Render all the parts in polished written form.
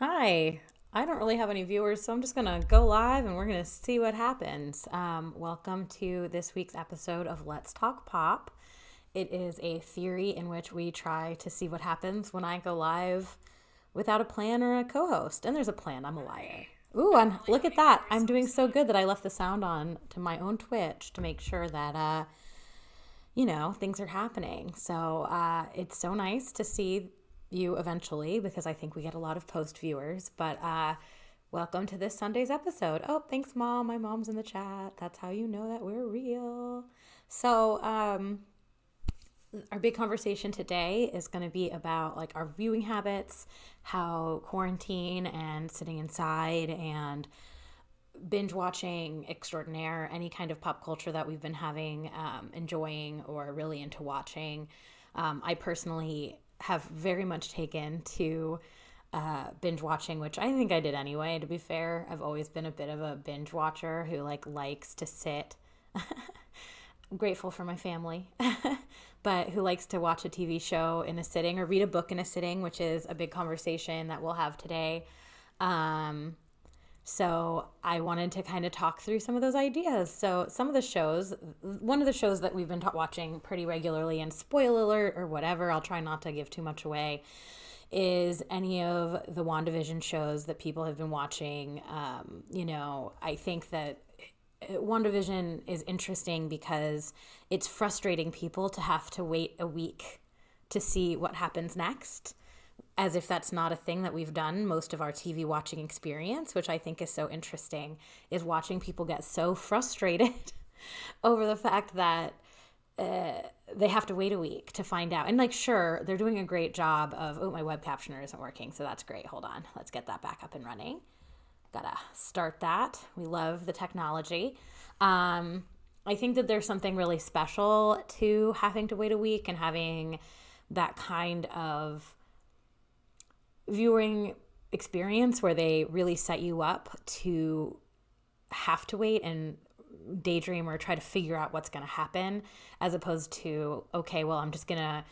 Hi. I don't really have any viewers, so I'm just going to go live and we're going to see what happens. Welcome to this week's episode of Let's Talk Pop. It is a theory in which we try to see what happens when I go live without a plan or a co host. And there's a plan, I'm a liar. Ooh, and look at that. I'm doing so good that I left the sound on to my own Twitch to make sure that, things are happening. So it's so nice to see you eventually because I think we get a lot of post viewers. But welcome to this Sunday's episode. Oh, thanks, Mom. My mom's in the chat. That's how you know that we're real. So, our big conversation today is going to be about like our viewing habits, how quarantine and sitting inside and binge watching extraordinaire, any kind of pop culture that we've been having, enjoying, or really into watching. I personally have very much taken to binge watching, which I think I did anyway, to be fair. I've always been a bit of a binge watcher who likes to sit. I'm grateful for my family, but who likes to watch a TV show in a sitting or read a book in a sitting, which is a big conversation that we'll have today. So I wanted to kind of talk through some of those ideas. So some of the shows, one of the shows that we've been watching pretty regularly, and spoiler alert or whatever, I'll try not to give too much away, is any of the WandaVision shows that people have been watching. I think that WandaVision is interesting because it's frustrating people to have to wait a week to see what happens next, as if that's not a thing that we've done most of our TV watching experience, which I think is so interesting, is watching people get so frustrated over the fact that they have to wait a week to find out. And sure, they're doing a great job of, oh, my web captioner isn't working, so that's great. Hold on. Let's get that back up and running. Gotta start that. We love the technology. I think that there's something really special to having to wait a week and having that kind of viewing experience where they really set you up to have to wait and daydream or try to figure out what's going to happen, as opposed to, okay, well, I'm just going to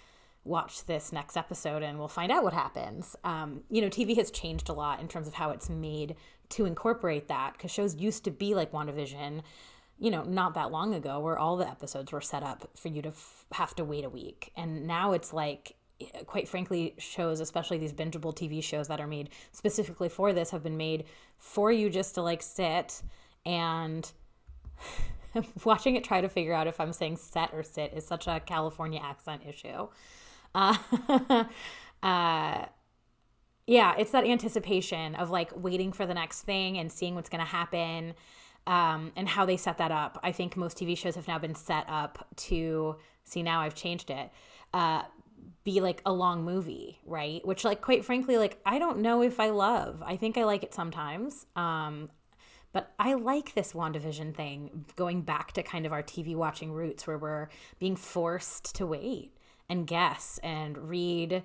watch this next episode and we'll find out what happens. TV has changed a lot in terms of how it's made to incorporate that, because shows used to be like WandaVision, not that long ago, where all the episodes were set up for you to have to wait a week. And now it's like, quite frankly, shows, especially these bingeable TV shows that are made specifically for this, have been made for you just to sit and watching it try to figure out if I'm saying set or sit is such a California accent issue. Yeah, it's that anticipation of waiting for the next thing and seeing what's going to happen, and how they set that up. I think most TV shows have now been set up to, see, now I've changed it, be a long movie, right? Which quite frankly, I don't know if I love. I think I like it sometimes. But I like this WandaVision thing, going back to kind of our TV watching roots, where we're being forced to wait and guess and read.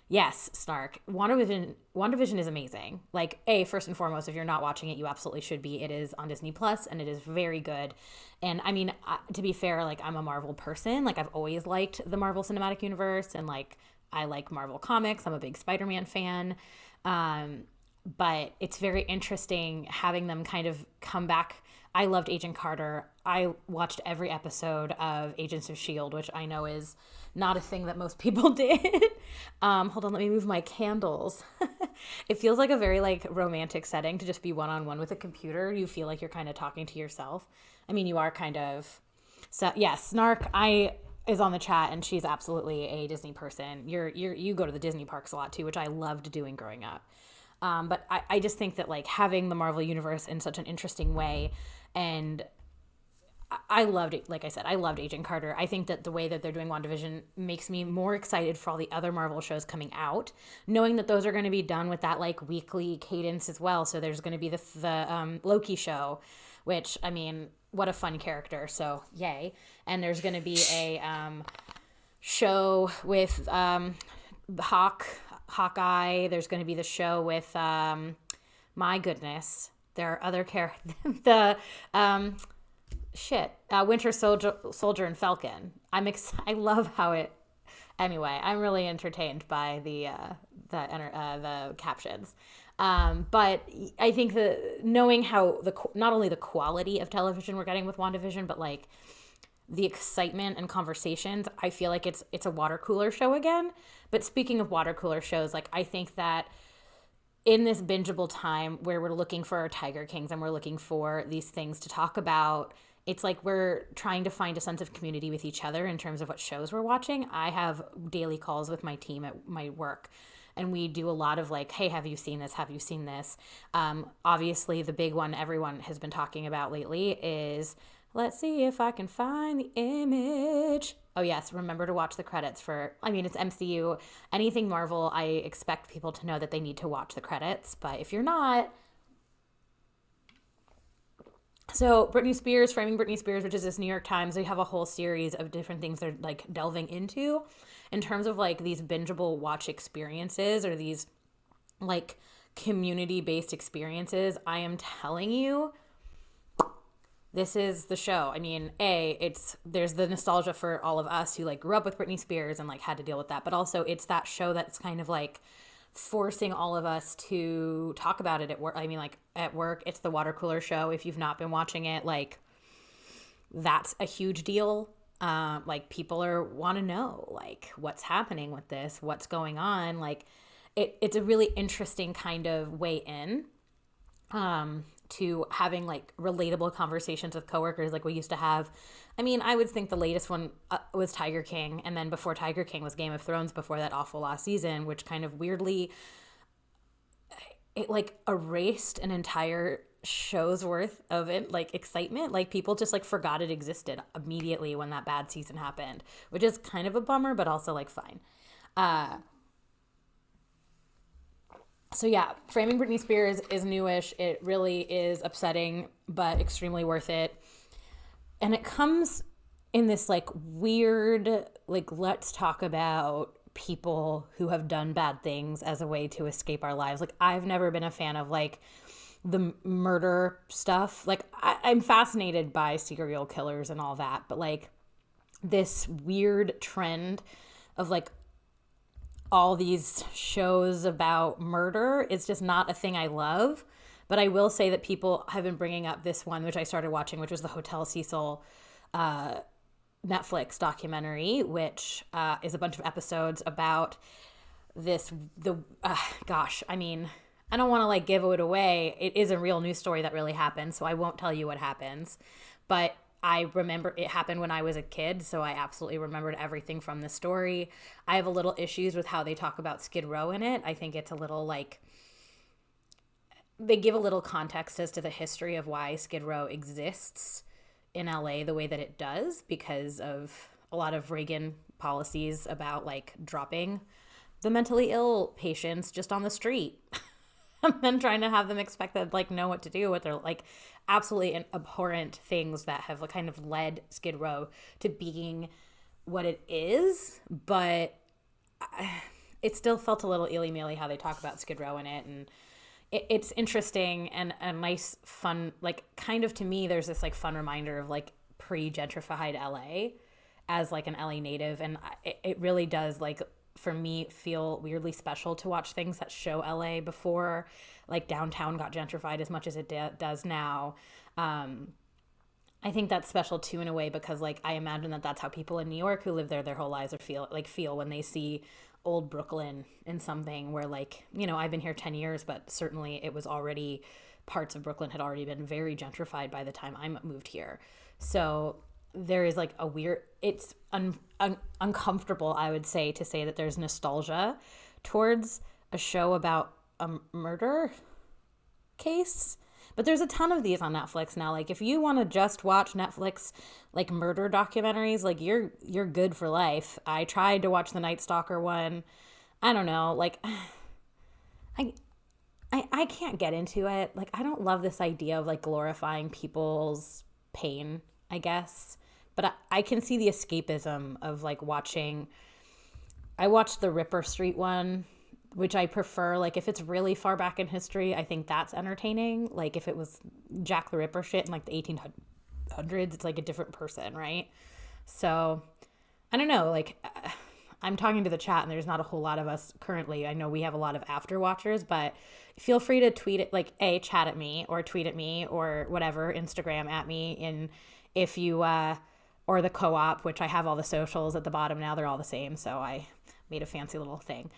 Yes, Snark. WandaVision is amazing. First and foremost, if you're not watching it, you absolutely should be. It is on Disney Plus, and it is very good. And I mean, to be fair, I'm a Marvel person. I've always liked the Marvel Cinematic Universe, and I like Marvel comics. I'm a big Spider-Man fan. But it's very interesting having them kind of come back. I loved Agent Carter. I watched every episode of Agents of S.H.I.E.L.D., which I know is not a thing that most people did. Hold on, let me move my candles. It feels like a very romantic setting to just be one-on-one with a computer. You feel like you're kind of talking to yourself. I mean, you are kind of. So yes, Snark is on the chat, and she's absolutely a Disney person. You go to the Disney parks a lot too, which I loved doing growing up. But I just think that having the Marvel Universe in such an interesting way, and I loved it. Like I said, I loved Agent Carter. I think that the way that they're doing WandaVision makes me more excited for all the other Marvel shows coming out, knowing that those are going to be done with that weekly cadence as well. So there's going to be the Loki show, which, I mean, what a fun character. So yay. And there's going to be a show with Hawkeye. There's going to be the show with my goodness, there are other characters. The Winter Soldier and Falcon. I love how it. Anyway, I'm really entertained by the captions. But I think knowing how not only the quality of television we're getting with WandaVision, but like the excitement and conversations, I feel like it's a water cooler show again. But speaking of water cooler shows, like I think that in this bingeable time where we're looking for our Tiger Kings and we're looking for these things to talk about, it's like we're trying to find a sense of community with each other in terms of what shows we're watching. I have daily calls with my team at my work, and we do a lot of like, hey, have you seen this? Have you seen this? Obviously, the big one everyone has been talking about lately is, let's see if I can find the image. Oh, yes, remember to watch the credits for, I mean, it's MCU. Anything Marvel, I expect people to know that they need to watch the credits. But if you're not, so Britney Spears, Framing Britney Spears, which is this New York Times, they have a whole series of different things they're like delving into in terms of like these bingeable watch experiences or these like community-based experiences. I am telling you, this is the show. I mean, there's the nostalgia for all of us who like grew up with Britney Spears and like had to deal with that, but also it's that show that's kind of like forcing all of us to talk about it at work. I mean, like at work, it's the water cooler show. If you've not been watching it, like that's a huge deal. Like people want to know like what's happening with this, what's going on. Like it's a really interesting kind of way in to having like relatable conversations with coworkers like we used to have. I mean, I would think the latest one was Tiger King, and then before Tiger King was Game of Thrones before that awful last season, which kind of weirdly, it like erased an entire show's worth of it, like excitement. Like people just like forgot it existed immediately when that bad season happened, which is kind of a bummer, but also like fine. So yeah, Framing Britney Spears is newish. It really is upsetting, but extremely worth it. And it comes in this like weird, like let's talk about people who have done bad things as a way to escape our lives. Like I've never been a fan of like the murder stuff. Like I'm fascinated by serial killers and all that, but like this weird trend of like all these shows about murder is just not a thing I love. But I will say that people have been bringing up this one, which I started watching, which was the Hotel Cecil Netflix documentary, which is a bunch of episodes about gosh, I mean, I don't want to like give it away. It is a real news story that really happened, so I won't tell you what happens. But I remember it happened when I was a kid, so I absolutely remembered everything from the story. I have a little issues with how they talk about Skid Row in it. I think it's a little like, they give a little context as to the history of why Skid Row exists in LA the way that it does because of a lot of Reagan policies about like dropping the mentally ill patients just on the street and then trying to have them expected like know what to do with their like absolutely abhorrent things that have kind of led Skid Row to being what it is. But it still felt a little illy-mealy how they talk about Skid Row in it, and it's interesting and a nice fun, like kind of to me there's this like fun reminder of like pre-gentrified LA as like an LA native, and it really does like for me feel weirdly special to watch things that show LA before like downtown got gentrified as much as it does now. I think that's special too in a way because like I imagine that that's how people in New York who live there their whole lives feel when they see old Brooklyn in something where like, you know, I've been here 10 years, but certainly it was already, parts of Brooklyn had already been very gentrified by the time I moved here. So there is like a weird, it's uncomfortable, I would say, to say that there's nostalgia towards a show about a murder case. But there's a ton of these on Netflix now. Like if you want to just watch Netflix like murder documentaries, like you're good for life. I tried to watch the Night Stalker one. I don't know, like I can't get into it. Like I don't love this idea of like glorifying people's pain, I guess. But I can see the escapism of like watching. I watched the Ripper Street one, which I prefer. Like if it's really far back in history, I think that's entertaining. Like if it was Jack the Ripper shit in like the 1800s, it's like a different person, right? So I don't know. Like I'm talking to the chat and there's not a whole lot of us currently. I know we have a lot of after watchers, but feel free to tweet it, like chat at me or tweet at me or whatever, Instagram at me. And if you, or the co-op, which I have all the socials at the bottom now, they're all the same. So I made a fancy little thing.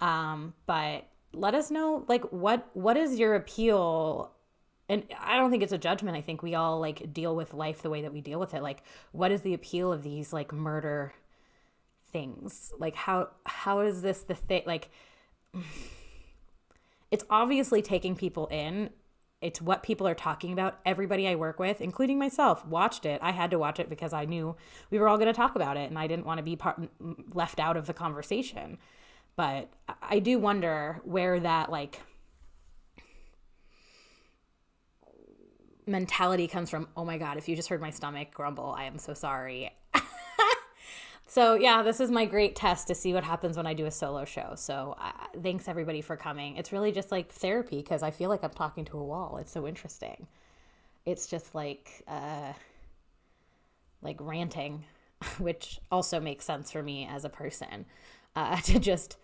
But let us know, like, what is your appeal? And I don't think it's a judgment. I think we all like deal with life the way that we deal with it. Like, what is the appeal of these like murder things? Like, how is this the thing? Like, it's obviously taking people in. It's what people are talking about. Everybody I work with, including myself, watched it. I had to watch it because I knew we were all going to talk about it and I didn't want to be left out of the conversation. But I do wonder where that like mentality comes from. Oh my God, if you just heard my stomach grumble, I am so sorry. So yeah, this is my great test to see what happens when I do a solo show. So thanks everybody for coming. It's really just like therapy because I feel like I'm talking to a wall. It's so interesting. It's just like ranting, which also makes sense for me as a person, to just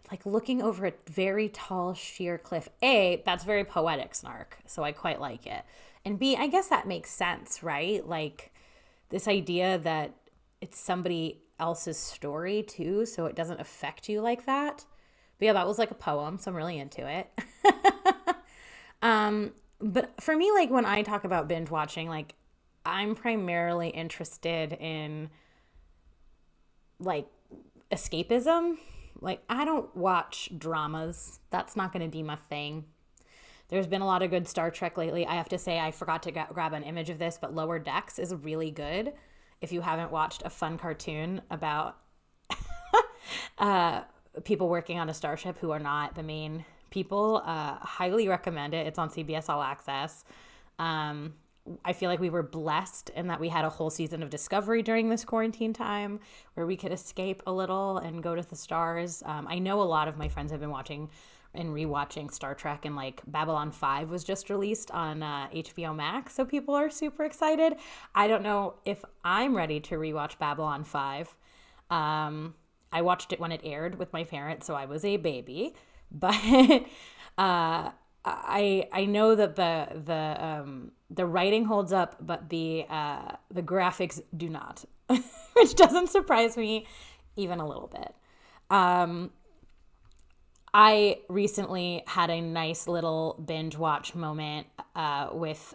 like looking over a very tall, sheer cliff. A, that's very poetic, Snark. So I quite like it. And B, I guess that makes sense, right? Like this idea that it's somebody else's story too, so it doesn't affect you like that. But yeah, that was like a poem, so I'm really into it. But for me, like when I talk about binge watching, like I'm primarily interested in like escapism. Like I don't watch dramas. That's not going to be my thing. There's been a lot of good Star Trek lately. I have to say I forgot to grab an image of this, but Lower Decks is really good. If you haven't watched a fun cartoon about people working on a starship who are not the main people, highly recommend it. It's on CBS All Access. I feel like we were blessed in that we had a whole season of Discovery during this quarantine time where we could escape a little and go to the stars. I know a lot of my friends have been watching and rewatching Star Trek, and like Babylon 5 was just released on HBO Max, so people are super excited. I don't know if I'm ready to rewatch Babylon 5. I watched it when it aired with my parents, so I was a baby, but I know that the writing holds up, but the graphics do not, which doesn't surprise me even a little bit. I recently had a nice little binge watch moment with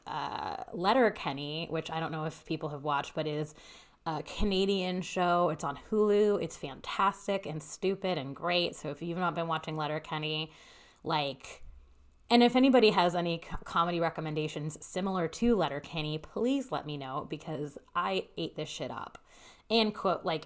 Letterkenny, which I don't know if people have watched, but it is a Canadian show. It's on Hulu. It's fantastic and stupid and great. So if you've not been watching Letterkenny, like, and if anybody has any comedy recommendations similar to Letterkenny, please let me know because I ate this shit up and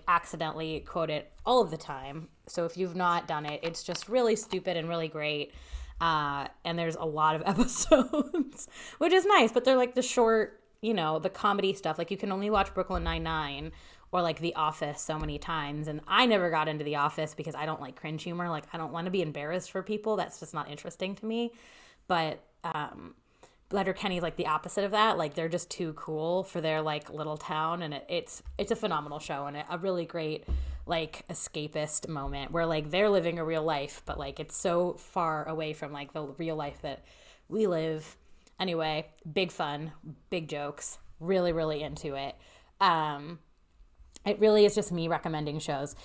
accidentally quote it all of the time. So if you've not done it, it's just really stupid and really great. And there's a lot of episodes, which is nice, but they're like the short, the comedy stuff. Like you can only watch Brooklyn Nine-Nine or like The Office so many times. And I never got into The Office because I don't like cringe humor. Like I don't want to be embarrassed for people. That's just not interesting to me. But Letterkenny is like the opposite of that. Like they're just too cool for their like little town, and it's a phenomenal show and a really great like escapist moment where like they're living a real life, but like it's so far away from like the real life that we live. Anyway, big fun, big jokes, really, really into it. It really is just me recommending shows.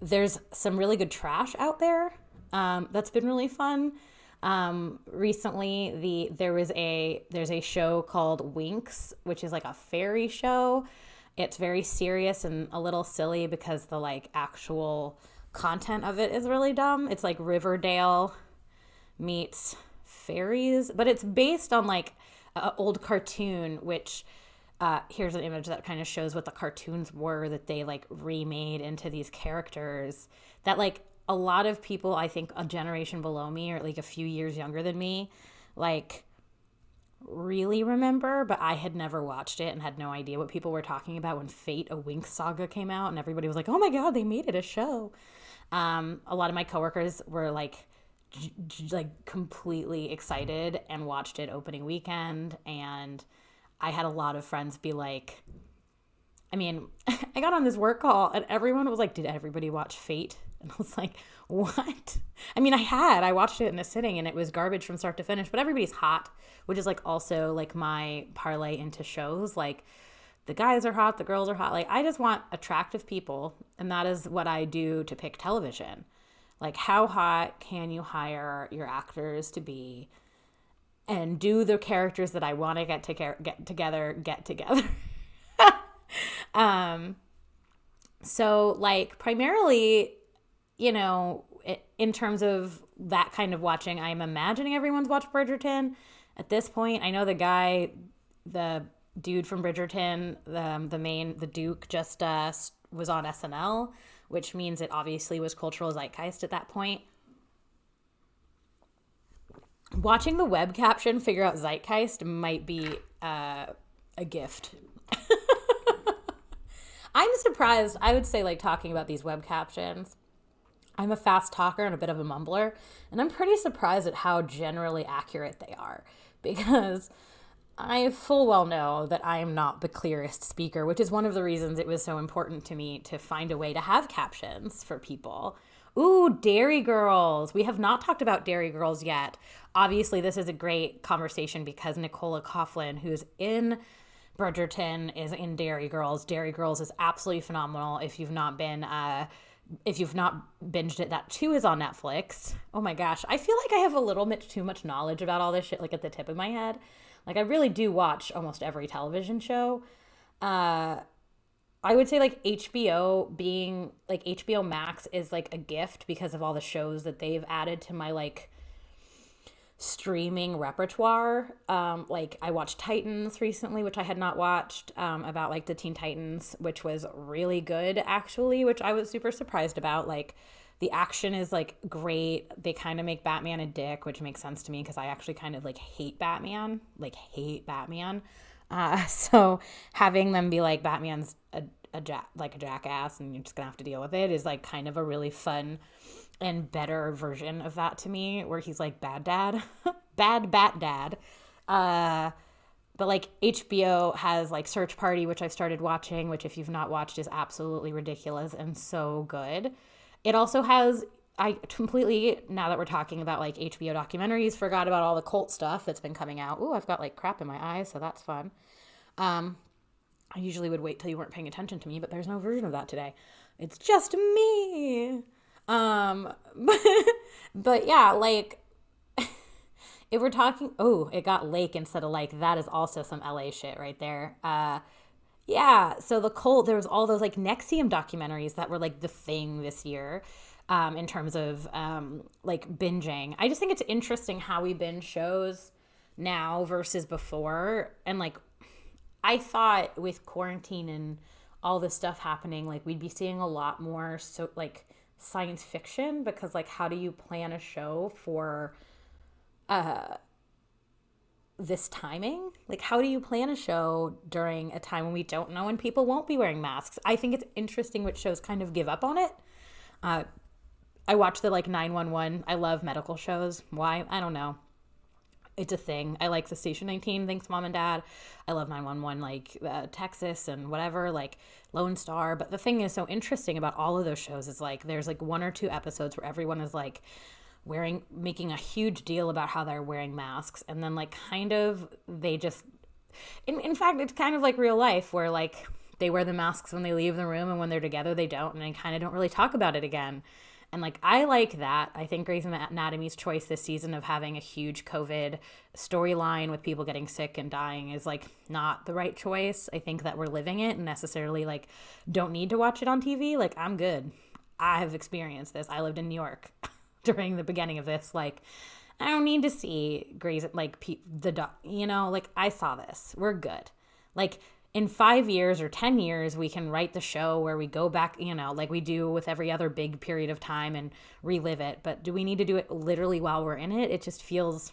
There's some really good trash out there. That's been really fun. Recently there's a show called Winx, which is like a fairy show. It's very serious and a little silly because the like actual content of it is really dumb. It's like Riverdale meets fairies, but it's based on like an old cartoon, which here's an image that kind of shows what the cartoons were that they like remade into these characters that like a lot of people, I think a generation below me or like a few years younger than me, like really remember, but I had never watched it and had no idea what people were talking about when Fate, a Winx saga came out, and everybody was like, oh my God, they made it a show. A lot of my coworkers were like completely excited and watched it opening weekend, and I had a lot of friends be like, I mean, I got on this work call and everyone was like, did everybody watch Fate? And I was like, what? I mean, I watched it in a sitting and it was garbage from start to finish, but everybody's hot, which is like also like my parlay into shows. Like the guys are hot, the girls are hot. Like I just want attractive people. And that is what I do to pick television. Like how hot can you hire your actors to be and do the characters that I want to get together. So like primarily, you know, in terms of that kind of watching, I'm imagining everyone's watched Bridgerton at this point. I know the dude from Bridgerton, the Duke just was on SNL, which means it obviously was cultural zeitgeist at that point. Watching the web caption figure out zeitgeist might be a gift. I'm surprised. I would say like talking about these web captions, I'm a fast talker and a bit of a mumbler, and I'm pretty surprised at how generally accurate they are, because I full well know that I am not the clearest speaker, which is one of the reasons it was so important to me to find a way to have captions for people. Ooh, Dairy Girls. We have not talked about Dairy Girls yet. Obviously, this is a great conversation because Nicola Coughlan, who's in Bridgerton, is in Dairy Girls. Dairy Girls is absolutely phenomenal. If you've not binged it, that too is on Netflix. Oh my gosh. I feel like I have a little bit too much knowledge about all this shit, like at the tip of my head. Like I really do watch almost every television show. I would say like HBO Max is like a gift because of all the shows that they've added to my like streaming repertoire. Like I watched Titans recently, which I had not watched, about like the Teen Titans, which was really good actually, which I was super surprised about. Like the action is like great. They kind of make Batman a dick, which makes sense to me because I actually kind of like hate Batman. So having them be like Batman's a jackass and you're just gonna have to deal with it is like kind of a really fun and better version of that to me, where he's like bad dad, bad bat dad. But like HBO has like Search Party, which I've started watching, which if you've not watched is absolutely ridiculous and so good. It also has, I completely, now that we're talking about like HBO documentaries, forgot about all the cult stuff that's been coming out. Ooh, I've got like crap in my eyes, so that's fun. I usually would wait till you weren't paying attention to me, but there's no version of that today. It's just me. But yeah, like if we're talking, oh, it got Lake instead of like, that is also some LA shit right there. Yeah, so the cult, there was all those like Nexium documentaries that were like the thing this year, in terms of like binging. I just think it's interesting how we binge shows now versus before. And like I thought with quarantine and all this stuff happening, like we'd be seeing a lot more so like science fiction, because like how do you plan a show for this timing? Like how do you plan a show during a time when we don't know and people won't be wearing masks? I think it's interesting which shows kind of give up on it. I watch the like 911. I love medical shows. Why? I don't know. It's a thing. I like the Station 19, thanks mom and dad. I love 911, like Texas and whatever, like Lone Star. But the thing is so interesting about all of those shows is like there's like one or two episodes where everyone is like making a huge deal about how they're wearing masks, and then like kind of they just in fact it's kind of like real life where like they wear the masks when they leave the room and when they're together they don't, and they kind of don't really talk about it again. And like I like that. I think Grey's Anatomy's choice this season of having a huge COVID storyline with people getting sick and dying is like not the right choice. I think that we're living it and necessarily like don't need to watch it on TV. Like I'm good. I have experienced this. I lived in New York during the beginning of this. Like I don't need to see Grey's, like like I saw this. We're good. Like in 5 years or 10 years, we can write the show where we go back, like we do with every other big period of time and relive it. But do we need to do it literally while we're in it? It just feels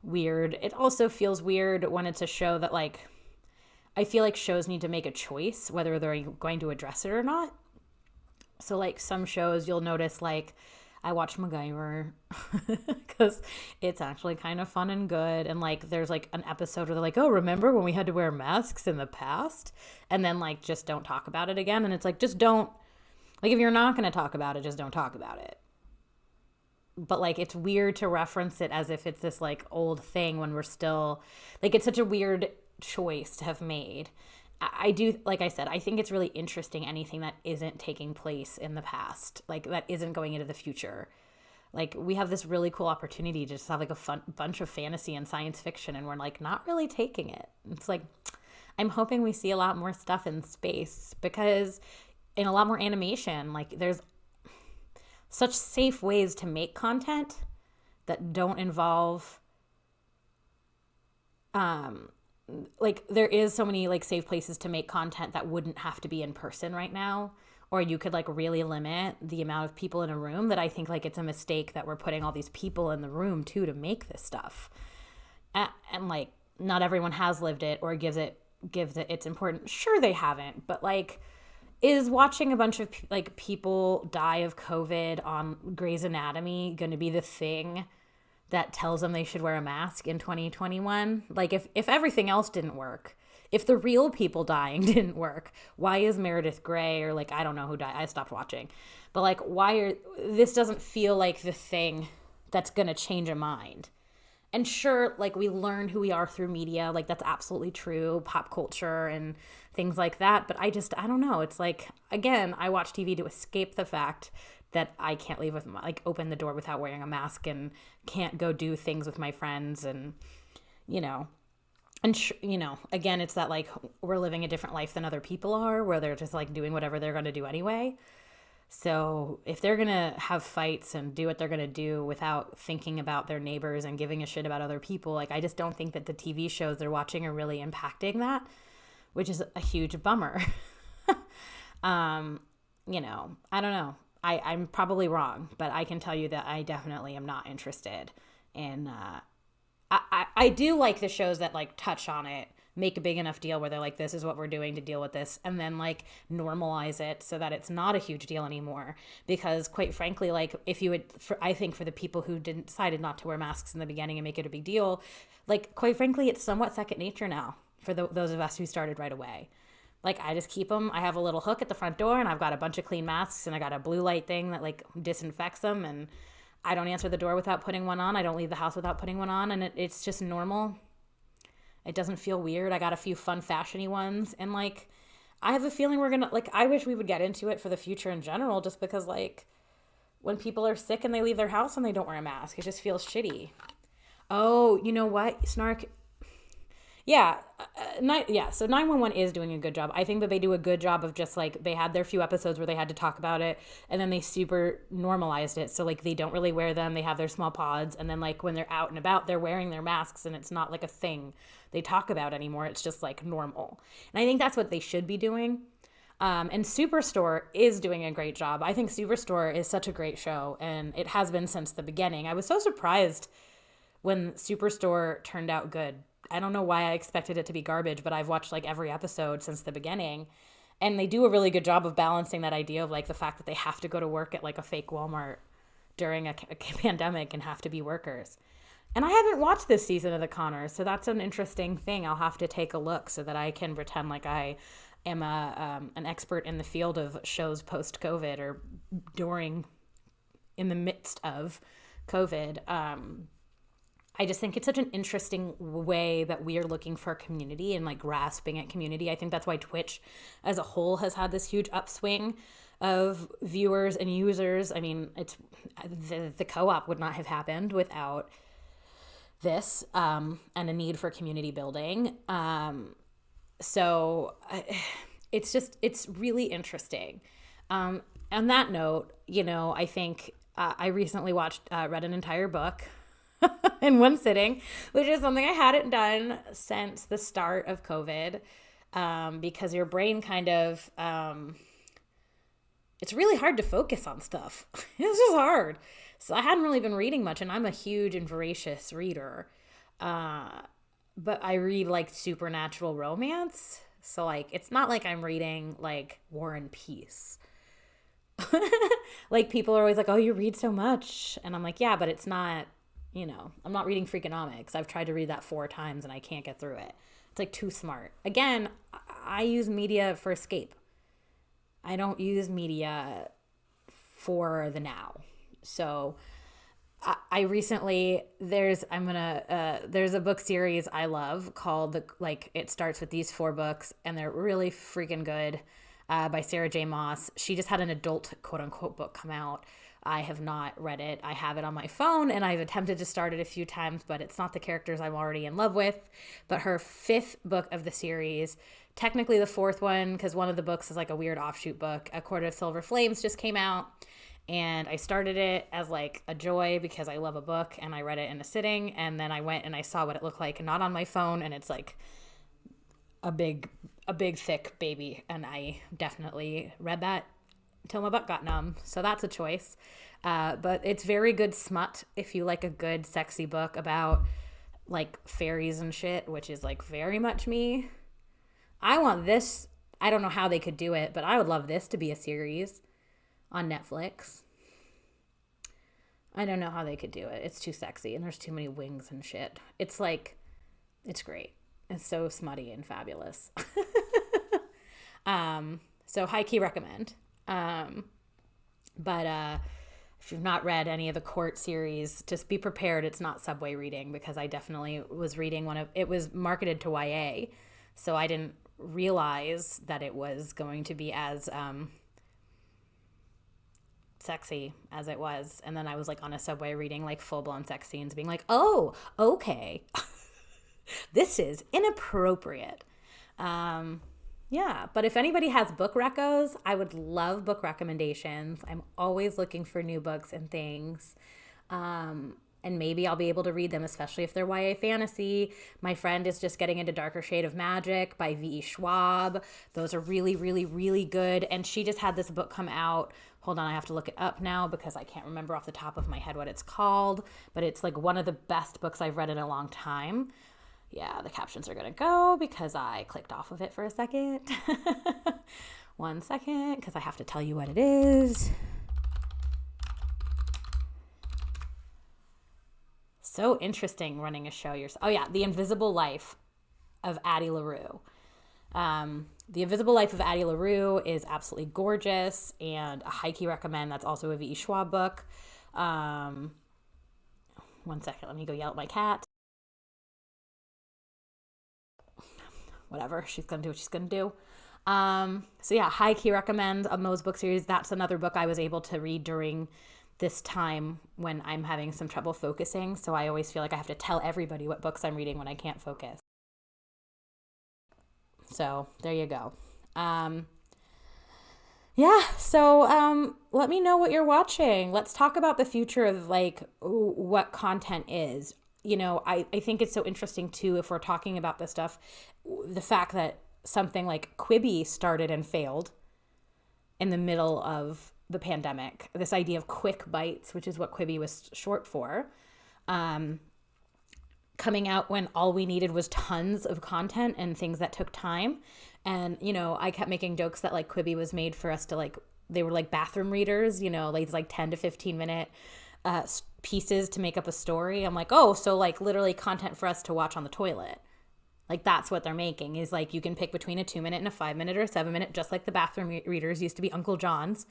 weird. It also feels weird when it's a show that like, I feel like shows need to make a choice whether they're going to address it or not. So like some shows you'll notice like, I watch MacGyver because it's actually kind of fun and good. And like, there's like an episode where they're like, oh, remember when we had to wear masks in the past? And then like, just don't talk about it again. And it's like, just don't, like, if you're not going to talk about it, just don't talk about it. But like, it's weird to reference it as if it's this like old thing when we're still, like, it's such a weird choice to have made. I do, like I said, I think it's really interesting anything that isn't taking place in the past, like that isn't going into the future. Like, we have this really cool opportunity to just have like a fun bunch of fantasy and science fiction, and we're like not really taking it. It's like, I'm hoping we see a lot more stuff in space, because in a lot more animation, like there's such safe ways to make content that don't involve like, there is so many like safe places to make content that wouldn't have to be in person right now, or you could like really limit the amount of people in a room, that I think like it's a mistake that we're putting all these people in the room too to make this stuff. And like, not everyone has lived it or gives it its importance. Sure, they haven't, but like, is watching a bunch of like people die of COVID on Grey's Anatomy going to be the thing that tells them they should wear a mask in 2021? Like, if everything else didn't work, if the real people dying didn't work, why is Meredith Grey, or like, I don't know who died, I stopped watching, but like, this doesn't feel like the thing that's gonna change a mind. And sure, like, we learn who we are through media, like that's absolutely true, pop culture and things like that, but I don't know, it's like, again, I watch TV to escape the fact that I can't leave with like open the door without wearing a mask, and can't go do things with my friends, and again, it's that like, we're living a different life than other people are, where they're just like doing whatever they're going to do anyway. So if they're going to have fights and do what they're going to do without thinking about their neighbors and giving a shit about other people, like, I just don't think that the TV shows they're watching are really impacting that, which is a huge bummer. I don't know. I'm probably wrong, but I can tell you that I definitely am not interested in, I do like the shows that like touch on it, make a big enough deal where they're like, this is what we're doing to deal with this, and then like normalize it so that it's not a huge deal anymore. Because quite frankly, like, if you would, I think for the people who decided not to wear masks in the beginning and make it a big deal, like, quite frankly, it's somewhat second nature now for those of us who started right away. Like, I just keep them. I have a little hook at the front door, and I've got a bunch of clean masks, and I got a blue light thing that like disinfects them, and I don't answer the door without putting one on. I don't leave the house without putting one on, and it's just normal. It doesn't feel weird. I got a few fun fashiony ones, and like, I have a feeling we're gonna, like, I wish we would get into it for the future in general, just because like, when people are sick and they leave their house and they don't wear a mask, it just feels shitty. Oh, you know what? Snark. Yeah, so 911 is doing a good job. I think that they do a good job of just like, they had their few episodes where they had to talk about it, and then they super normalized it. So like, they don't really wear them. They have their small pods, and then like, when they're out and about, they're wearing their masks, and it's not like a thing they talk about anymore. It's just like normal. And I think that's what they should be doing. And Superstore is doing a great job. I think Superstore is such a great show, and it has been since the beginning. I was so surprised when Superstore turned out good. I don't know why I expected it to be garbage, but I've watched like every episode since the beginning, and they do a really good job of balancing that idea of like the fact that they have to go to work at like a fake Walmart during a pandemic and have to be workers. And I haven't watched this season of The Conners, so that's an interesting thing. I'll have to take a look so that I can pretend like I am an expert in the field of shows post-COVID, or in the midst of COVID. I just think it's such an interesting way that we are looking for community and like grasping at community. I think that's why Twitch as a whole has had this huge upswing of viewers and users. I mean, it's the co-op would not have happened without this, and a need for community building. So it's really interesting. On that note, I think I recently read an entire book in one sitting, which is something I hadn't done since the start of COVID, because your brain kind of, it's really hard to focus on stuff. It's just hard. So I hadn't really been reading much, and I'm a huge and voracious reader, but I read like supernatural romance. So like, it's not like I'm reading like War and Peace. Like people are always like, oh, you read so much. And I'm like, yeah, but it's not, I'm not reading Freakonomics. I've tried to read that 4 times and I can't get through it. It's like too smart. Again, I use media for escape. I don't use media for the now. So I recently, there's a book series I love called it starts with these 4 books and they're really freaking good, by Sarah J. Maas. She just had an adult quote unquote book come out. I have not read it. I have it on my phone and I've attempted to start it a few times, but it's not the characters I'm already in love with. But her 5th book of the series, technically the 4th one, because one of the books is like a weird offshoot book, A Court of Silver Flames, just came out. And I started it as like a joy because I love a book and I read it in a sitting. And then I went and I saw what it looked like, not on my phone. And it's like a big thick baby. And I definitely read that until my butt got numb. So that's a choice. But it's very good smut if you like a good sexy book about like fairies and shit, which is like very much me. I want this. I don't know how they could do it, but I would love this to be a series on Netflix. I don't know how they could do it. It's too sexy and there's too many wings and shit. It's like, it's great. It's so smutty and fabulous. So high key recommend. But if you've not read any of the court series, just be prepared. It's not subway reading because I definitely was reading it was marketed to YA. So I didn't realize that it was going to be as, sexy as it was. And then I was like on a subway reading like full blown sex scenes being like, oh, okay. This is inappropriate. Yeah. But if anybody has book recos, I would love book recommendations. I'm always looking for new books and things. And maybe I'll be able to read them, especially if they're YA fantasy. My friend is just getting into Darker Shade of Magic by V.E. Schwab. Those are really, really, really good. And she just had this book come out. Hold on, I have to look it up now because I can't remember off the top of my head what it's called. But it's like one of the best books I've read in a long time. Yeah, the captions are going to go because I clicked off of it for a second. 1 second, because I have to tell you what it is. So interesting running a show yourself. Oh yeah, The Invisible Life of Addie LaRue. The Invisible Life of Addie LaRue is absolutely gorgeous and a high key recommend. That's also a V.E. Schwab book. 1 second, let me go yell at my cat. Whatever, she's gonna do what she's gonna do. So yeah, high key recommend a Moe's book series. That's another book I was able to read during this time when I'm having some trouble focusing. So I always feel like I have to tell everybody what books I'm reading when I can't focus. So there you go. Yeah. So let me know what you're watching. Let's talk about the future of like what content is. I think it's so interesting too, if we're talking about this stuff, the fact that something like Quibi started and failed in the middle of the pandemic. This idea of quick bites, which is what Quibi was short for, coming out when all we needed was tons of content and things that took time. And, I kept making jokes that like Quibi was made for us to like, they were like bathroom readers, like 10 to 15 minute pieces to make up a story. I'm like, oh, so like literally content for us to watch on the toilet. Like that's what they're making is like, you can pick between a 2-minute and a 5-minute or a 7-minute, just like the bathroom readers used to be Uncle John's.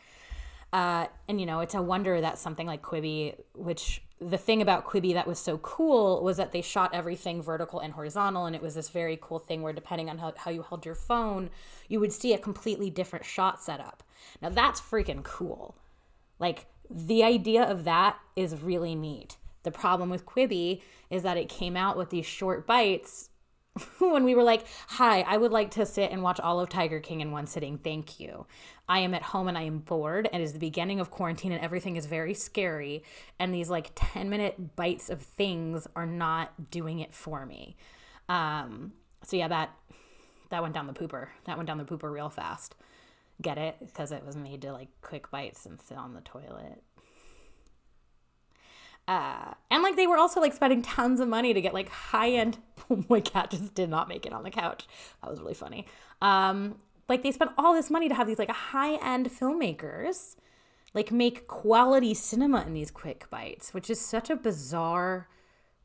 And, it's a wonder that something like Quibi, which the thing about Quibi that was so cool was that they shot everything vertical and horizontal. And it was this very cool thing where depending on how you held your phone, you would see a completely different shot setup. Now that's freaking cool. Like the idea of that is really neat. The problem with Quibi is that it came out with these short bites when we were like, hi, I would like to sit and watch all of Tiger King in one sitting. Thank you. I am at home and I am bored. And it is the beginning of quarantine and everything is very scary. And these like 10-minute bites of things are not doing it for me. So yeah, that went down the pooper. That went down the pooper real fast. Get it? Because it was made to like quick bites and sit on the toilet. And like they were also like spending tons of money to get like high-end. Oh, my cat just did not make it on the couch. That was really funny. Like they spent all this money to have these like high-end filmmakers like make quality cinema in these quick bites, which is such a bizarre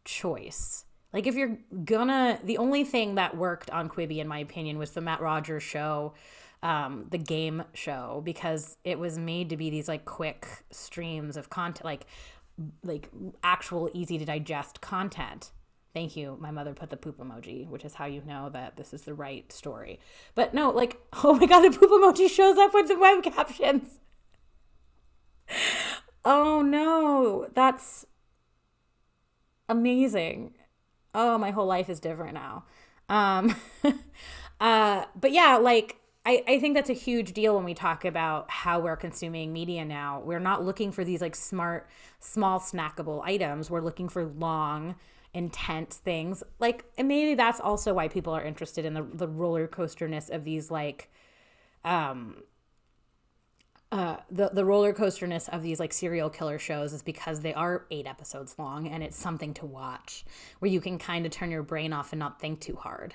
choice. Like if you're gonna, the only thing that worked on Quibi, in my opinion, was the Matt Rogers show, the game show, because it was made to be these like quick streams of content, like actual easy to digest content. Thank you. My mother put the poop emoji, which is how you know that this is the right story. But no, like, oh my God, the poop emoji shows up with the web captions. Oh no, that's amazing. Oh, my whole life is different now. But yeah, like, I think that's a huge deal when we talk about how we're consuming media now. We're not looking for these like smart, small snackable items. We're looking for long, intense things. Like, and maybe that's also why people are interested in the roller coasterness of these like, the roller coasterness of these like serial killer shows is because they are 8 episodes long and it's something to watch where you can kind of turn your brain off and not think too hard.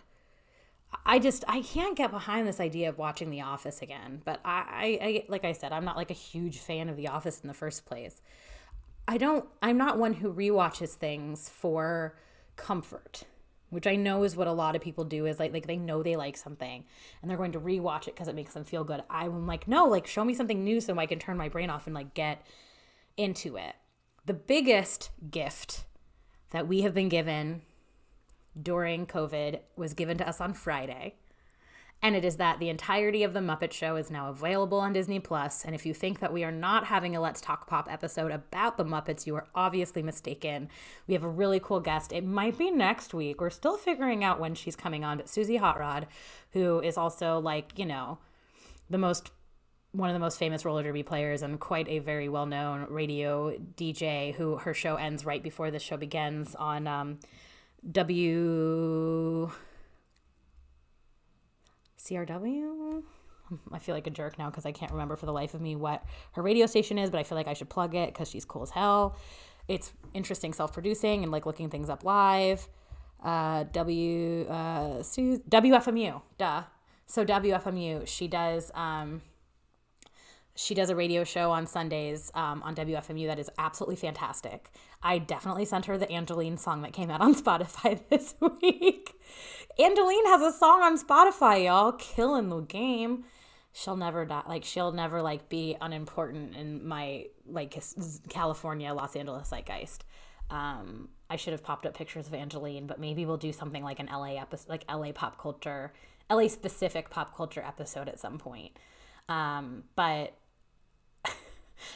I can't get behind this idea of watching The Office again, but I like I said, I'm not like a huge fan of The Office in the first place. I'm not one who rewatches things for comfort, which I know is what a lot of people do, is like they know they like something and they're going to rewatch it because it makes them feel good. I'm like, no, like show me something new so I can turn my brain off and like get into it. The biggest gift that we have been given during COVID was given to us on Friday. And it is that the entirety of The Muppet Show is now available on Disney+. And if you think that we are not having a Let's Talk Pop episode about the Muppets, you are obviously mistaken. We have a really cool guest. It might be next week. We're still figuring out when she's coming on. But Susie Hot Rod, who is also like, you know, one of the most famous roller derby players and quite a very well-known radio DJ, who her show ends right before the show begins on CRW. I feel like a jerk now because I can't remember for the life of me what her radio station is, but I feel like I should plug it because she's cool as hell. It's interesting, self-producing, and like looking things up live. WFMU, duh. So WFMU, she does a radio show on Sundays on WFMU that is absolutely fantastic. I definitely sent her the Angeline song that came out on Spotify this week. Angeline has a song on Spotify, y'all. Killing the game. She'll never die. Like, she'll never, like, be unimportant in my, like, California, Los Angeles zeitgeist. I should have popped up pictures of Angeline, but maybe we'll do something like an LA episode, like LA pop culture, LA specific pop culture episode at some point. But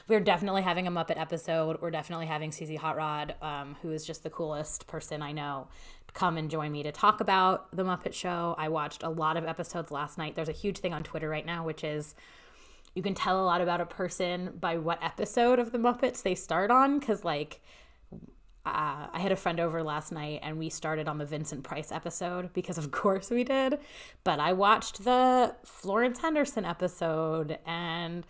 we're definitely having a Muppet episode. We're definitely having Susie Hot Rod, who is just the coolest person I know, come and join me to talk about the Muppet Show. I watched a lot of episodes last night. There's a huge thing on Twitter right now, which is you can tell a lot about a person by what episode of the Muppets they start on. Because, like, I had a friend over last night and we started on the Vincent Price episode because of course we did. But I watched the Florence Henderson episode and,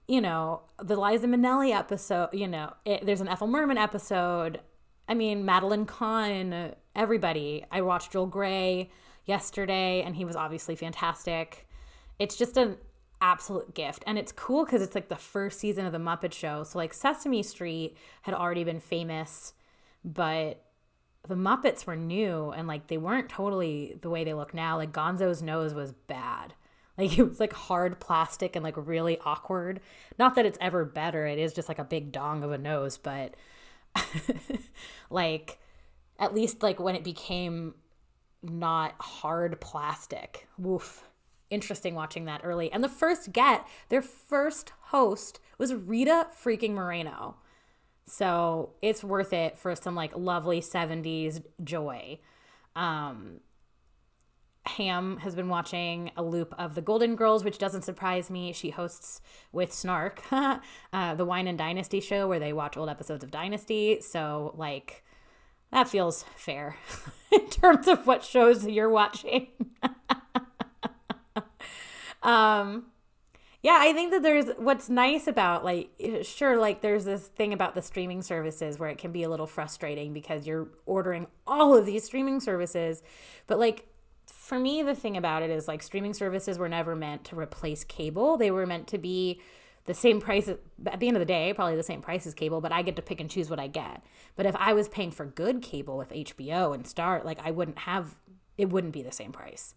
you know, the Liza Minnelli episode, you know, there's an Ethel Merman episode. I mean, Madeline Kahn, everybody. I watched Joel Grey yesterday and he was obviously fantastic. It's just an absolute gift. And it's cool because it's like the first season of the Muppet Show. So like Sesame Street had already been famous, but the Muppets were new and like they weren't totally the way they look now. Like Gonzo's nose was bad. Like it was like hard plastic and like really awkward. Not that it's ever better. It is just like a big dong of a nose, but like at least like when it became not hard plastic. Woof. Interesting watching that early. And their first host was Rita freaking Moreno. So it's worth it for some like lovely 70s joy. Ham has been watching a loop of The Golden Girls, which doesn't surprise me. She hosts with Snark, the Wine and Dynasty show where they watch old episodes of Dynasty. So, like, that feels fair in terms of what shows you're watching. Yeah, I think that what's nice about, like, sure, like, there's this thing about the streaming services where it can be a little frustrating because you're ordering all of these streaming services. But, like, for me, the thing about it is, like, streaming services were never meant to replace cable. They were meant to be the same price at the end of the day, probably the same price as cable, but I get to pick and choose what I get. But if I was paying for good cable with HBO and Star, like it wouldn't be the same price.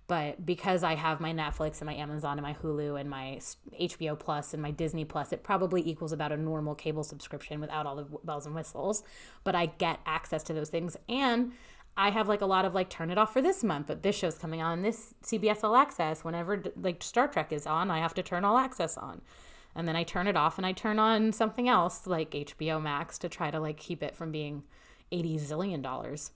But because I have my Netflix and my Amazon and my Hulu and my HBO Plus and my Disney Plus, it probably equals about a normal cable subscription without all the bells and whistles. But I get access to those things. And I have like a lot of like, turn it off for this month, but this show's coming on this CBS All Access. Whenever like Star Trek is on, I have to turn All Access on. And then I turn it off and I turn on something else like HBO Max to try to like keep it from being $80 zillion.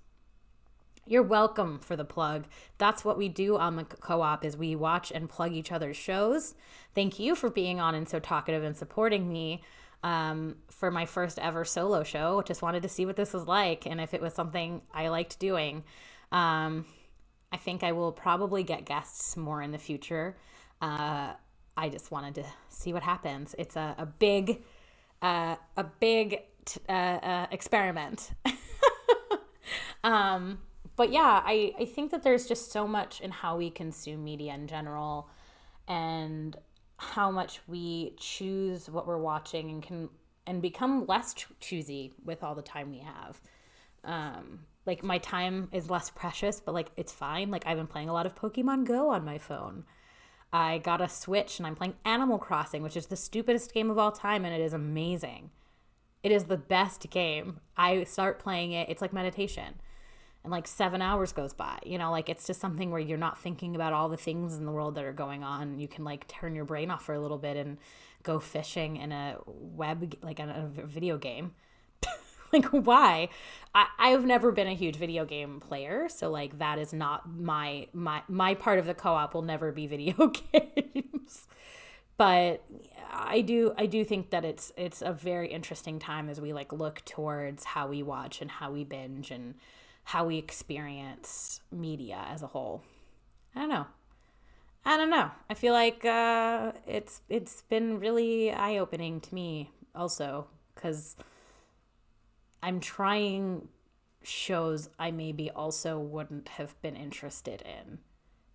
You're welcome for the plug. That's what we do on the co-op is we watch and plug each other's shows. Thank you for being on and so talkative and supporting me for my first ever solo show. Just wanted to see what this was like and if it was something I liked doing. I think I will probably get guests more in the future. I just wanted to see what happens. It's a big experiment. But yeah, I think that there's just so much in how we consume media in general and how much we choose what we're watching and become less choosy with all the time we have. Like my time is less precious, but like it's fine. Like I've been playing a lot of Pokemon Go on my phone. I got a Switch and I'm playing Animal Crossing, which is the stupidest game of all time, and it is amazing. It is the best game. I start playing it, it's like meditation. And like 7 hours goes by, like it's just something where you're not thinking about all the things in the world that are going on. You can like turn your brain off for a little bit and go fishing in a video game. Like why? I've never been a huge video game player. So like that is not my part of the co-op will never be video games. But I do think that it's a very interesting time as we like look towards how we watch and how we binge and how we experience media as a whole. I don't know. I feel like it's been really eye-opening to me also because I'm trying shows I maybe also wouldn't have been interested in,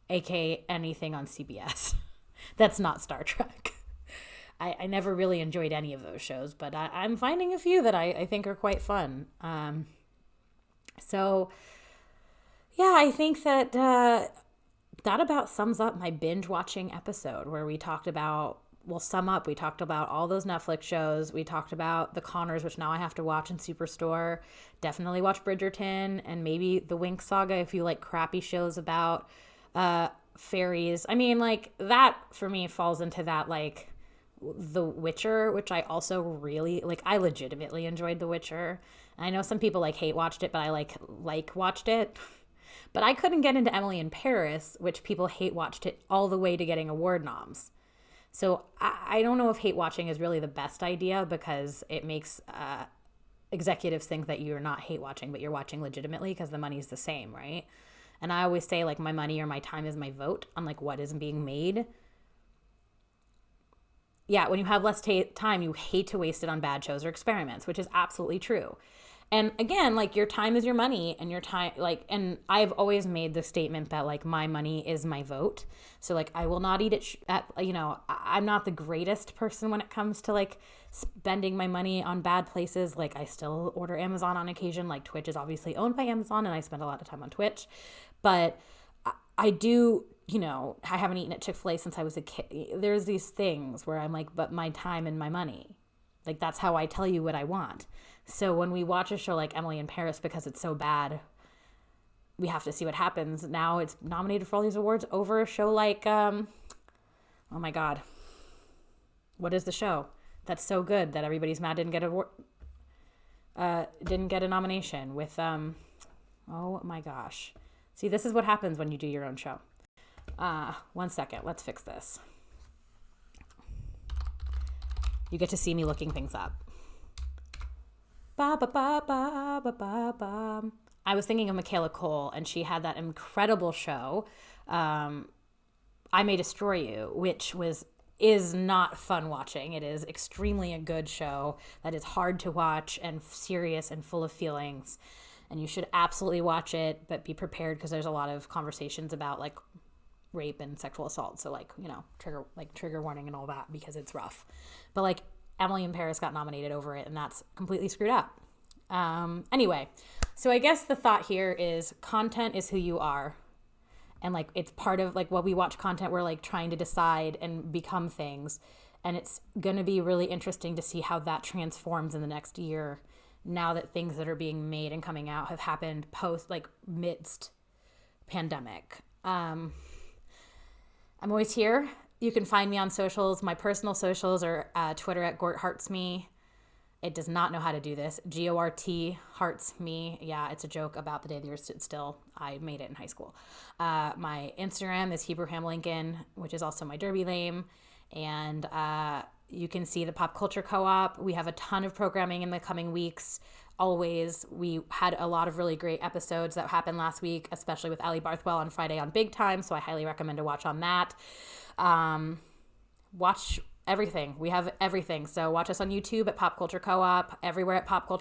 aka anything on CBS. That's not Star Trek. I never really enjoyed any of those shows, but I'm finding a few that I think are quite fun. So, yeah, I think that that about sums up my binge watching episode where we talked about, we talked about all those Netflix shows. We talked about The Conners, which now I have to watch in Superstore. Definitely watch Bridgerton and maybe The Winx Saga if you like crappy shows about fairies. I mean, like that for me falls into that like The Witcher, which I also really like. I legitimately enjoyed The Witcher. I know some people like hate watched it, but I like watched it. But I couldn't get into Emily in Paris, which people hate watched it all the way to getting award noms. So I don't know if hate watching is really the best idea because it makes executives think that you're not hate watching, but you're watching legitimately because the money's the same, right? And I always say like my money or my time is my vote on like what is being made. Yeah, when you have less time, you hate to waste it on bad shows or experiments, which is absolutely true. And again, like your time is your money and your time, like, and I've always made the statement that like my money is my vote. So like I will not eat it I'm not the greatest person when it comes to like spending my money on bad places. Like I still order Amazon on occasion. Like Twitch is obviously owned by Amazon and I spend a lot of time on Twitch. But I do, I haven't eaten at Chick-fil-A since I was a kid. There's these things where I'm like, but my time and my money. Like that's how I tell you what I want. So when we watch a show like Emily in Paris, because it's so bad, we have to see what happens. Now it's nominated for all these awards over a show like, oh my God, what is the show that's so good that everybody's mad didn't get a nomination with, oh my gosh. See, this is what happens when you do your own show. 1 second, let's fix this. You get to see me looking things up. Ba, ba, ba, ba, ba, ba, ba. I was thinking of Michaela Cole, and she had that incredible show, I May Destroy You, which is not fun watching. It is extremely a good show that is hard to watch and serious and full of feelings. And you should absolutely watch it, but be prepared because there's a lot of conversations about like rape and sexual assault. So like, you know, trigger warning and all that, because it's rough. But like Emily in Paris got nominated over it, and that's completely screwed up. Anyway, so I guess the thought here is content is who you are. And like, it's part of like what we watch content, we're like trying to decide and become things. And it's going to be really interesting to see how that transforms in the next year, now that things that are being made and coming out have happened post, like midst pandemic. I'm always here. You can find me on socials. My personal socials are Twitter at GortHeartsMe. It does not know how to do this. GORT hearts me. Yeah, it's a joke about the day the earth stood still. I made it in high school. My Instagram is Hebraham Lincoln, which is also my Derby name. And you can see the Pop Culture Co-op. We have a ton of programming in the coming weeks. Always. We had a lot of really great episodes that happened last week, especially with Ali Barthwell on Friday on Big Time. So I highly recommend to watch on that. Watch everything. We have everything. So watch us on YouTube at Pop Culture Co-op, everywhere at Pop Culture